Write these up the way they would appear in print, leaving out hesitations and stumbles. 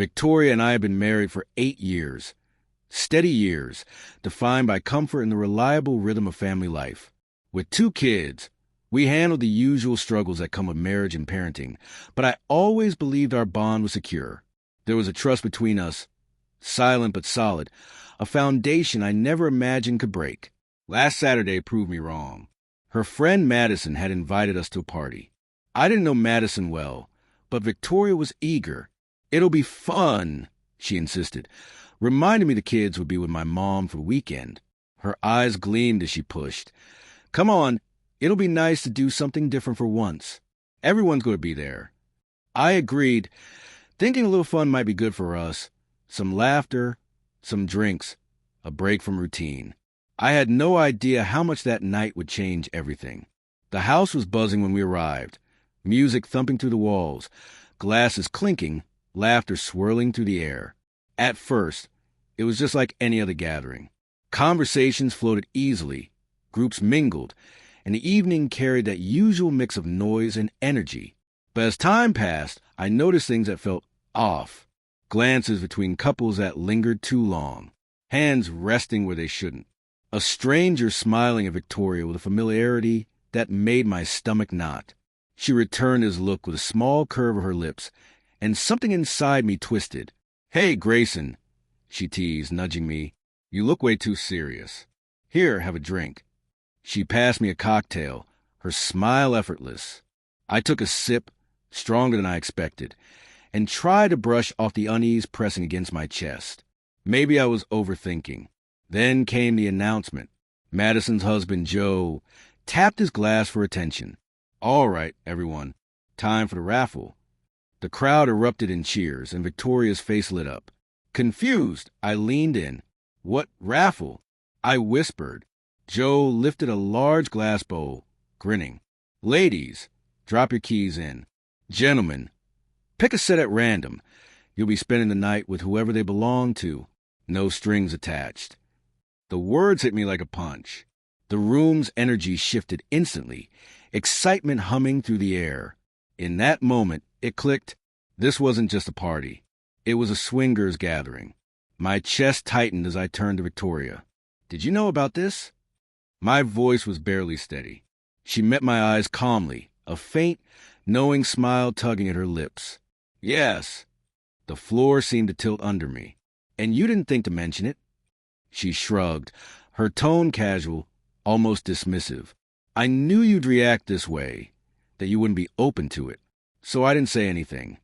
Victoria and I have been married for 8 years. Steady years, defined by comfort and the reliable rhythm of family life. With 2 kids, we handled the usual struggles that come with marriage and parenting, but I always believed our bond was secure. There was a trust between us, silent but solid, a foundation I never imagined could break. Last Saturday proved me wrong. Her friend Madison had invited us to a party. I didn't know Madison well, but Victoria was eager. "It'll be fun," she insisted, reminding me the kids would be with my mom for the weekend. Her eyes gleamed as she pushed. "Come on, it'll be nice to do something different for once. Everyone's going to be there." I agreed, thinking a little fun might be good for us. Some laughter, some drinks, a break from routine. I had no idea how much that night would change everything. The house was buzzing when we arrived, music thumping through the walls, glasses clinking, laughter swirling through the air. At first, it was just like any other gathering. Conversations floated easily, groups mingled, and the evening carried that usual mix of noise and energy. But as time passed, I noticed things that felt off. Glances between couples that lingered too long. Hands resting where they shouldn't. A stranger smiling at Victoria with a familiarity that made my stomach knot. She returned his look with a small curve of her lips, and something inside me twisted. "Hey, Grayson," she teased, nudging me. "You look way too serious. Here, have a drink." She passed me a cocktail, her smile effortless. I took a sip, stronger than I expected, and tried to brush off the unease pressing against my chest. Maybe I was overthinking. Then came the announcement. Madison's husband, Joe, tapped his glass for attention. "All right, everyone, time for the raffle." The crowd erupted in cheers, and Victoria's face lit up. Confused, I leaned in. "What raffle?" I whispered. Joe lifted a large glass bowl, grinning. "Ladies, drop your keys in. Gentlemen, pick a set at random. You'll be spending the night with whoever they belong to. No strings attached." The words hit me like a punch. The room's energy shifted instantly, excitement humming through the air. In that moment, it clicked. This wasn't just a party. It was a swingers gathering. My chest tightened as I turned to Victoria. "Did you know about this?" My voice was barely steady. She met my eyes calmly, a faint, knowing smile tugging at her lips. "Yes." The floor seemed to tilt under me. "And you didn't think to mention it?" She shrugged, her tone casual, almost dismissive. "I knew you'd react this way, that you wouldn't be open to it, so I didn't say anything."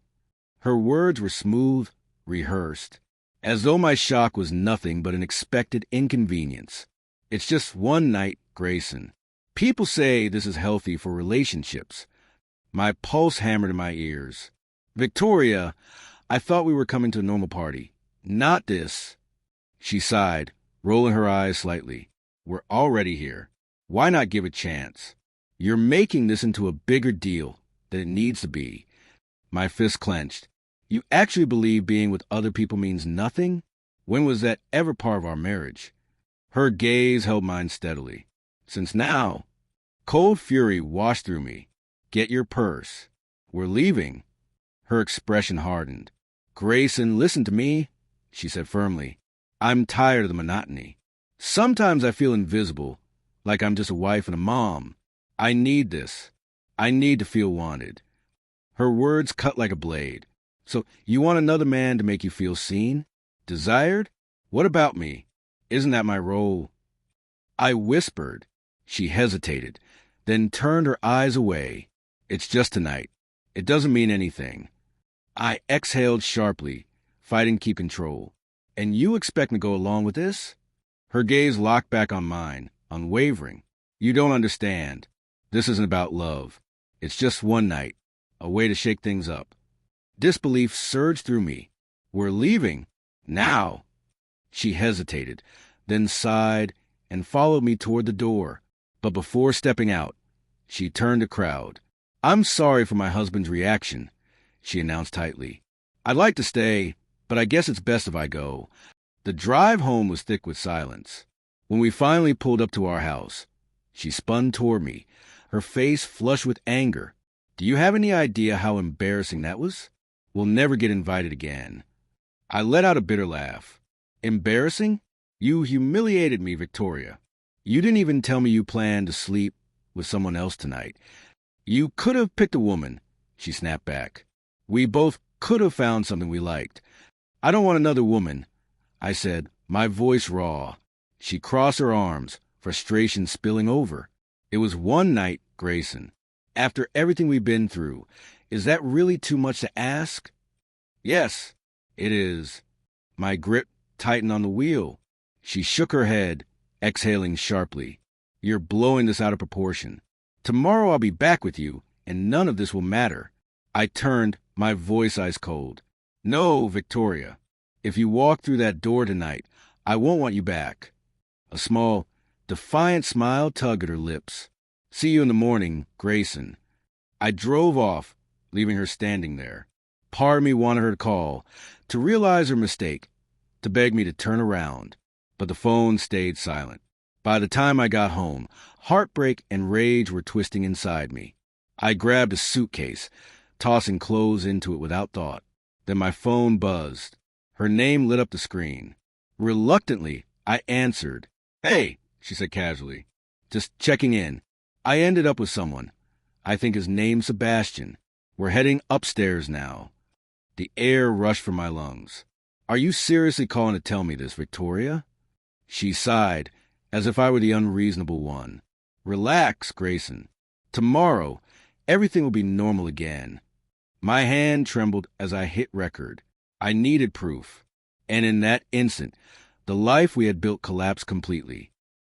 Her words were smooth, rehearsed, as though my shock was nothing but an expected inconvenience. "It's just one night, Grayson. People say this is healthy for relationships." My pulse hammered in my ears. "Victoria, I thought we were coming to a normal party. Not this." She sighed, rolling her eyes slightly. "We're already here. Why not give a chance? You're making this into a bigger deal than it needs to be." My fist clenched. "You actually believe being with other people means nothing? When was that ever part of our marriage?" Her gaze held mine steadily. "Since now." Cold fury washed through me. "Get your purse. We're leaving." Her expression hardened. "Grayson, listen to me," she said firmly. "I'm tired of the monotony. Sometimes I feel invisible, like I'm just a wife and a mom. I need this. I need to feel wanted." Her words cut like a blade. "So you want another man to make you feel seen? Desired? What about me? Isn't that my role?" I whispered. She hesitated, then turned her eyes away. "It's just tonight. It doesn't mean anything." I exhaled sharply, fighting to keep control. "And you expect me to go along with this?" Her gaze locked back on mine, unwavering. "You don't understand. This isn't about love. It's just one night, a way to shake things up." Disbelief surged through me. "We're leaving? Now?" She hesitated, then sighed and followed me toward the door. But before stepping out, she turned to crowd. "I'm sorry for my husband's reaction," she announced tightly. "I'd like to stay, but I guess it's best if I go." The drive home was thick with silence. When we finally pulled up to our house, she spun toward me, her face flushed with anger. "Do you have any idea how embarrassing that was? We'll never get invited again." I let out a bitter laugh. Embarrassing? You humiliated me, Victoria. You didn't even tell me you planned to sleep with someone else tonight. You could have picked a woman, she snapped back. We both could have found something we liked. I don't want another woman, I said, my voice raw. She crossed her arms, frustration spilling over. It was one night, Grayson. After everything we've been through, is that really too much to ask? Yes, it is. My grip tightened on the wheel. She shook her head, exhaling sharply. You're blowing this out of proportion. Tomorrow I'll be back with you, and none of this will matter. I turned, my voice ice cold. No, Victoria. If you walk through that door tonight, I won't want you back. A small, defiant smile tugged at her lips. See you in the morning, Grayson. I drove off, leaving her standing there. Part of me wanted her to call, to realize her mistake, to beg me to turn around. But the phone stayed silent. By the time I got home, heartbreak and rage were twisting inside me. I grabbed a suitcase, tossing clothes into it without thought. Then my phone buzzed. Her name lit up the screen. Reluctantly, I answered. Hey, she said casually. Just checking in. I ended up with someone. I think his name's Sebastian. We're heading upstairs now. The air rushed from my lungs. Are you seriously calling to tell me this, Victoria? She sighed, as if I were the unreasonable one. Relax, Grayson. Tomorrow, everything will be normal again. My hand trembled as I hit record. I needed proof. And in that instant, the life we had built collapsed completely.